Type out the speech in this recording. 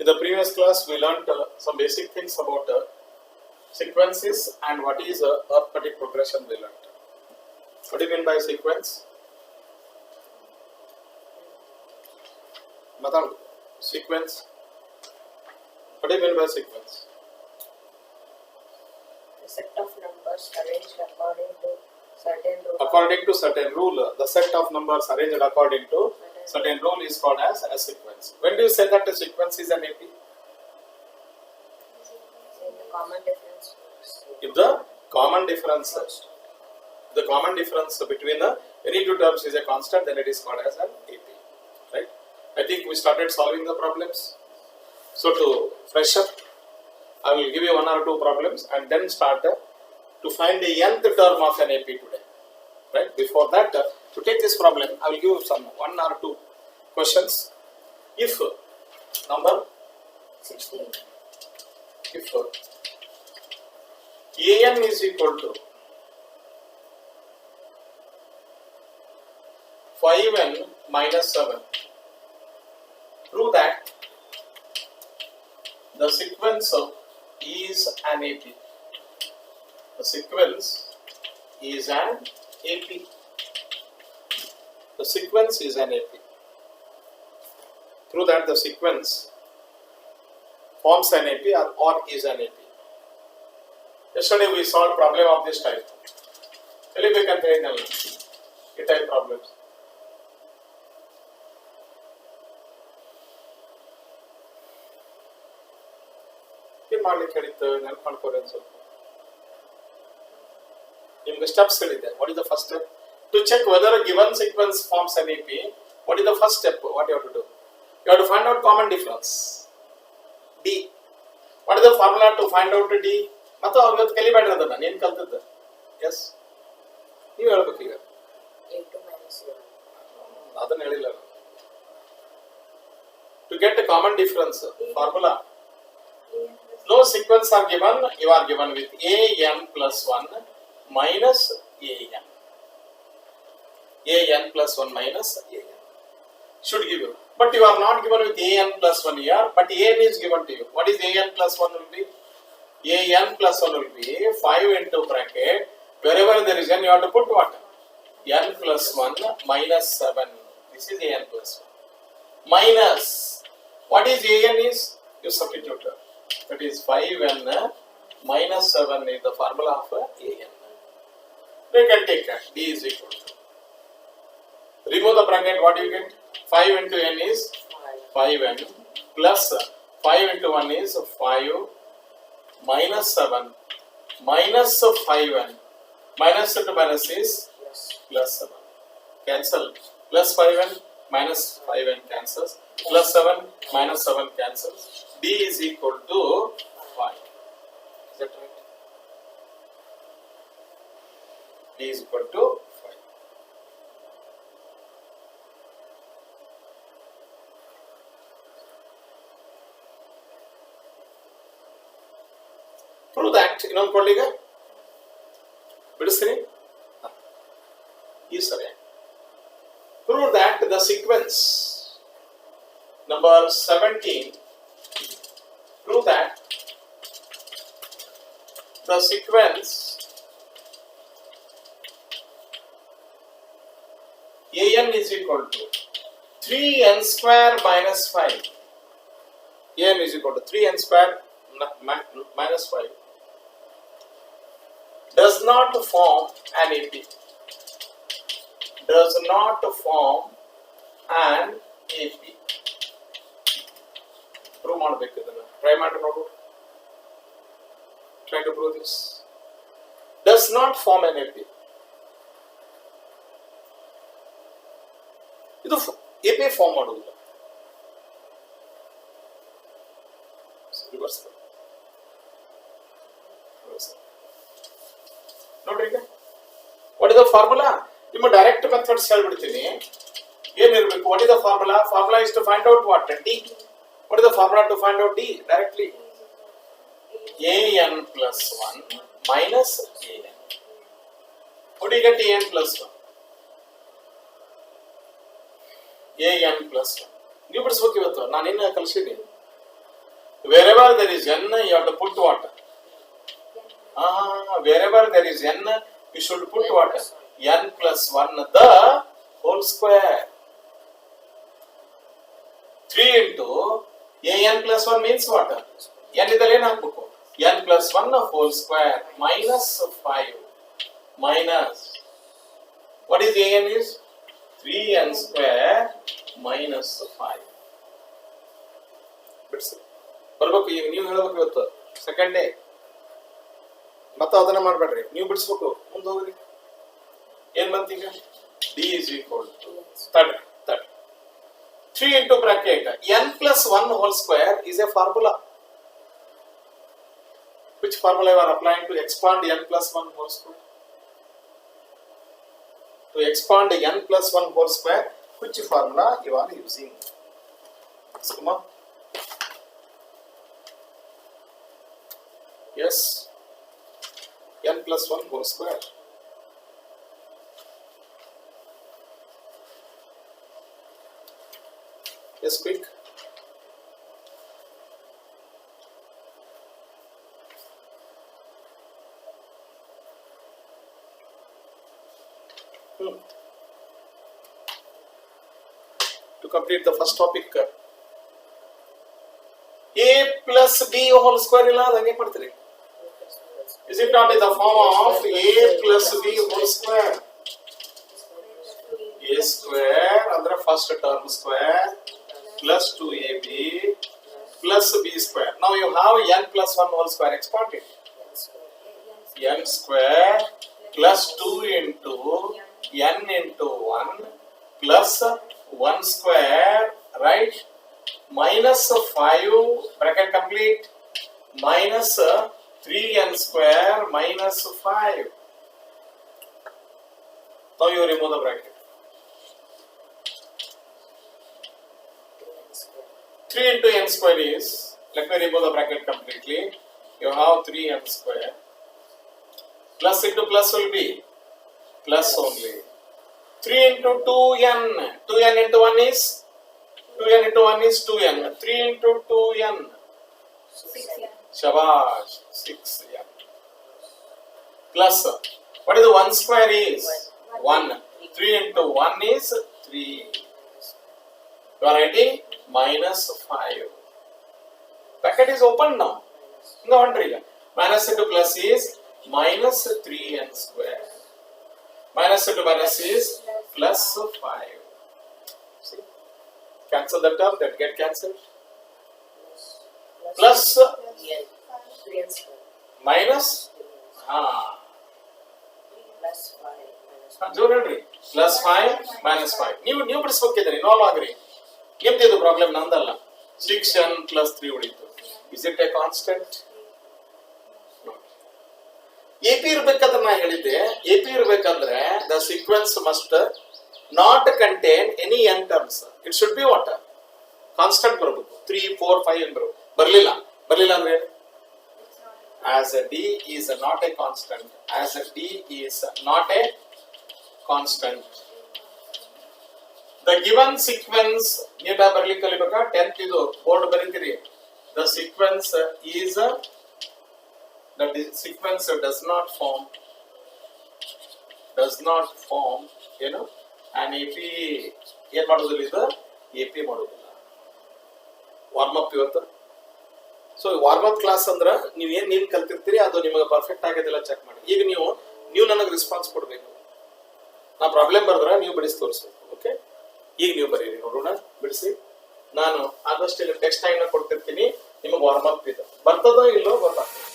In the previous class, we learnt some basic things about sequences and what is arithmetic progression we learnt. What do you mean by sequence? Matal, sequence. What do you mean by sequence? The set of numbers arranged according to certain rule. According to certain rule, the set of numbers arranged according to certain rule is called as a sequence. When do you say that a sequence is an AP? In the common difference. If the common difference between any two terms is a constant, then it is called as an AP. Right? I think we started solving the problems. So to fresh up, I will give you one or two problems and then start to find the nth term of an AP today. Right? Before that, to take this problem, I will give you some one or two questions. If number 16. if an is equal to 5n minus 7, prove that the sequence is an AP. The sequence is an AP. The sequence is an AP. Prove that the sequence forms an AP or is an AP. Yesterday we solved problem of this type. Type problems. Steps. What is the first step? To check whether a given sequence forms an AP, what is the first step? What you have to do? You have to find out common difference. D. What is the formula to find out D? Yes? You have to figure. A2 minus 0. To get a common difference, formula. No sequence are given, you are given with an plus 1 minus an. An plus 1 minus an. Should give you. But you are not given with an plus 1 here, but an is given to you. What is an plus 1 will be? An plus 1 will be 5 into bracket. Wherever there is n, you have to put what? N plus 1 minus 7. This is an plus 1. Minus. What is an is? You substitute. That is 5n minus 7 is the formula of an. We can take d is equal to. Remove the bracket, what do you get? 5 into n is 5n plus 5 into 1 is 5 minus 7 minus 5n. Minus to minus is plus 7. Cancel. Plus 5n minus 5n cancels. Plus 7 minus 7 cancels. D is equal to 5. Is that right? D is equal to 5. Prove that. Innೊಂದು ಕೊಡ್ಲಿಗ ಬಿಡಿಸ್ತೀನಿ. Yes, sir. Prove that the sequence number 17. Prove that the sequence an is equal to 3n square minus 5. An is equal to 3n square minus 5 does not form an AP. Does not form an AP. Prove ಮಾಡಬೇಕು ಇದನ್ನ. Try ಮಾಡಿ ನೋಡು. Try to prove this. Does not form an AP. ಇದು AP form ಮಾಡುವುದಿಲ್ಲ. Reverse. ನೋಡ್ರಿ ಈಗ. What is the formula? ನಿಮ್ಮ direct methods ಹೇಳ್ಬಿಡ್ತೀನಿ. ಏನಿರಬೇಕು? What is the formula? Formula is to find out what? D. What is the formula to find out D? Directly. an plus 1 minus an. What do you get an plus 1? an plus 1. ನೀವು ಬಿಡಿಸ್ಬೇಕು ಇವತ್ತು. ನಾನೇನು ಕಲಿಸಿದ್ದೀನಿ? Wherever there is n, you have to put what? Wherever there is n, you should put what? N plus 1 the whole square. 3 into an plus 1 means what? n idale ಏನು ಹಾಕಬೇಕು? n plus 1 whole square minus 5 minus what is an is? 3n square minus 5. ಬಿಡಿಸಿ ಬರ್ಬೇಕು. ಈಗ ನೀವು ಹೇಳಬೇಕು ಇವತ್ತು second day, ಮತ್ತೆ ಅದನ್ನ ಮಾಡಬೇಡ್ರಿ, ನೀವು ಬಿಡಿಸ್ಬೇಕು. ಮುಂದೆ ಹೋಗ್ರಿ. ಏನ್ ಬಂತೀಗ? d is equal to 3 into bracket n plus 1 whole square is a formula. Which formula you are applying to expand n plus 1 whole square? To expand n plus 1 whole square, which formula you are using? Come on. Yes, n plus 1 whole square. Yes, quick. To complete the first topic, a plus b whole square illa adange ಮಾಡ್ತೀರಿ. Is it not in the form of a plus b whole square? A square andre first term square plus 2ab plus b square. Now you have n plus 1 whole square expanded. N square plus 2 into n into 1 plus 1 square, right? Minus 5 bracket complete minus 3n square minus 5. Now you remove the bracket. 3 into n square is, let me remove the bracket completely. You have 3n square. Plus into plus will be plus only. 3 into 2n. 2n into 1 is 2n into 1 is 2n. 3 into 2n. 6n. Shabash. 6n. Plus what is the 1 square is? 1. 3 into 1 is 3. You are writing minus 5. Bracket is open now. No wonder. Minus into plus is minus 3n square. Minus into minus is plus 5. See? Cancel the term, that get cancelled. Plus minus plus 5 చూడండి plus 5 minus 5 ನೀವು ಬಿಡಿಸ್ಬೇಕಿದ್ರಿ involve ಆಗ್ರಿ. ನಿಮ್ದು ಇದು problem ನಂದಲ್ಲ. 6n plus 3 ಉಳಿತು. Is it a constant? AP ಇರ್ಬೇಕಾದ್ರೆ ನಾ ಹೇಳಿದ್ದೆ, AP ಇರ್ಬೇಕಂದ್ರೆ the sequence must not contain any n terms. It should be what? Constant ಬರಬೇಕು. 3 4 5 ಅಂತ ಬರಲಿಲ್ಲ ಅಂದ್ರೆ as a d is not a constant, as a d is not a constant, the given sequence ನೀಟ ಬರಲಿಕ್ಕೆ ಕಲಿಬೇಕಾ? 10th ಇದು board ಬರೀತೀರಿ. the sequence is the sequence does not form an AP. ಏನ್ ಮಾಡೋದಿಲ್ಲ, ಇದು AP ಮಾಡೋದಿಲ್ಲ. ವಾರ್ಮ್ ಅಪ್ ಇವತ್ತು. So warm up class ಅಂದ್ರೆ ನೀವೇನ್ ಕಲ್ತಿರ್ತೀರಿ ಅದು ನಿಮಗೆ ಪರ್ಫೆಕ್ಟ್ ಆಗಿದೆಲ್ಲ ಚೆಕ್ ಮಾಡಿ. ಈಗ ನೀವು ನನಗೆ ರೆಸ್ಪಾನ್ಸ್ ಕೊಡ್ಬೇಕು. ನಾ ಪ್ರಾಬ್ಲಮ್ ಬರೆದ್ರೆ ನೀವು ಬಿಡಿಸಿ ತೋರಿಸ್ಬೇಕು. ಓಕೆ, ಈಗ ನೀವು ಬರೀರಿ, ನೋಡೋಣ ಬಿಡಿಸಿ. ನಾನು ಆದಷ್ಟು ಟೆಕ್ಸ್ಟ್ ಟೈಮ್ ಕೊಡ್ತಿರ್ತೀನಿ, ನಿಮಗೆ ವಾರ್ಮ್ ಅಪ್ ಇದೆ. ಬರ್ತದೋ ಇಲ್ಲೋ ಗೊತ್ತಾಗ್ತದೆ.